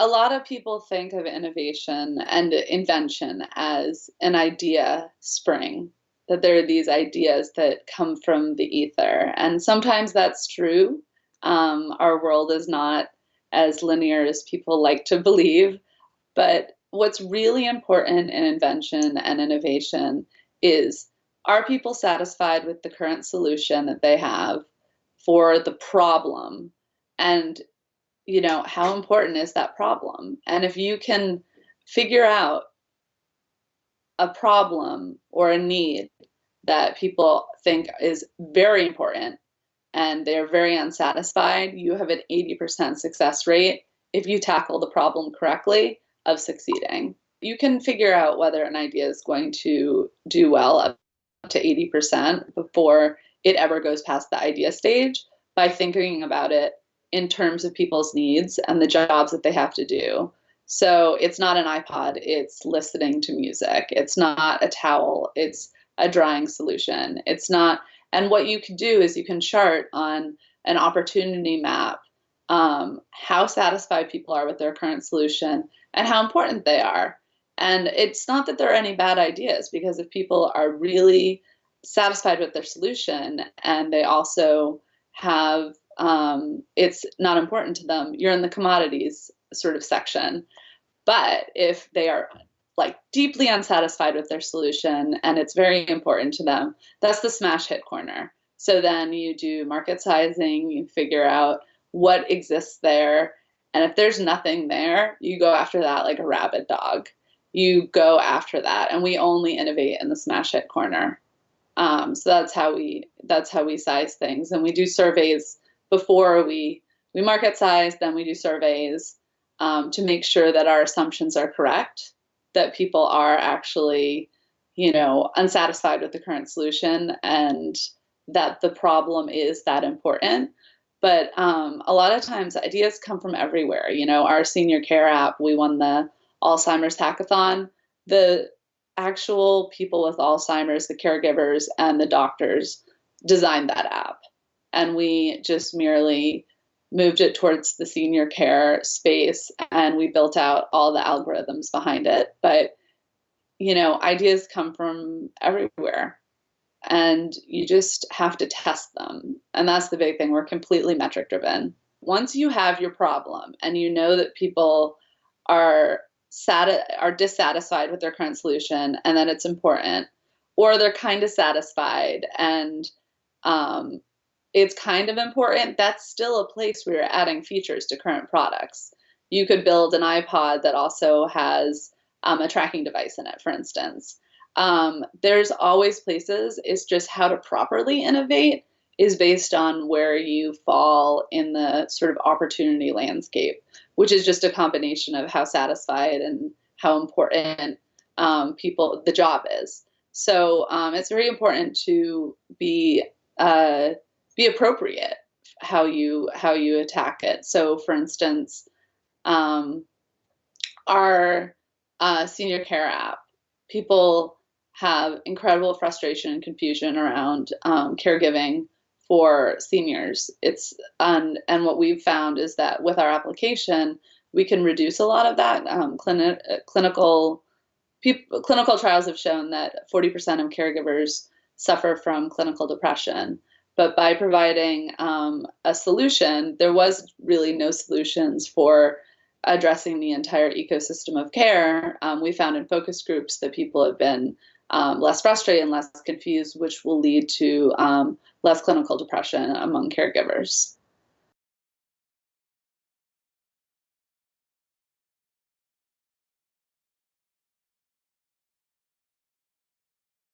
a lot of people think of innovation and invention as an idea spring, that there are these ideas that come from the ether. And sometimes that's true. Our world is not as linear as people like to believe. But what's really important in invention and innovation is, are people satisfied with the current solution that they have for the problem? And how important is that problem? And if you can figure out a problem or a need that people think is very important and they're very unsatisfied, you have an 80% success rate if you tackle the problem correctly of succeeding. You can figure out whether an idea is going to do well up to 80% before it ever goes past the idea stage by thinking about it in terms of people's needs and the jobs that they have to do. So it's not an iPod, it's listening to music. It's not a towel, it's a drying solution. It's not, and what you can do is you can chart on an opportunity map how satisfied people are with their current solution and how important they are. And it's not that there are any bad ideas, because if people are really satisfied with their solution and they also have, it's not important to them, you're in the commodities sort of section. But if they are like deeply unsatisfied with their solution and it's very important to them, that's the smash hit corner. So then you do market sizing, you figure out what exists there. And if there's nothing there, you go after that like a rabid dog. You go after that. And we only innovate in the smash hit corner. So that's how we size things. And we do surveys before we market size, then we do surveys to make sure that our assumptions are correct, that people are actually, unsatisfied with the current solution and that the problem is that important. But a lot of times ideas come from everywhere. Our senior care app, we won the Alzheimer's hackathon. The actual people with Alzheimer's, the caregivers and the doctors designed that app. And we just merely moved it towards the senior care space and we built out all the algorithms behind it. But, ideas come from everywhere and you just have to test them. And that's the big thing. We're completely metric driven. Once you have your problem and you know that people are dissatisfied with their current solution and that it's important, or they're kind of satisfied and it's kind of important, that's still a place where you're adding features to current products. You could build an iPod that also has a tracking device in it, for instance. There's always places. It's just how to properly innovate is based on where you fall in the sort of opportunity landscape, which is just a combination of how satisfied and how important the job is. So it's very important to be appropriate how you attack it. So, for instance, our senior care app, people have incredible frustration and confusion around caregiving for seniors. And what we've found is that with our application, we can reduce a lot of that. Clinical trials have shown that 40% of caregivers suffer from clinical depression. But by providing a solution, there was really no solutions for addressing the entire ecosystem of care. We found in focus groups that people have been less frustrated and less confused, which will lead to less clinical depression among caregivers.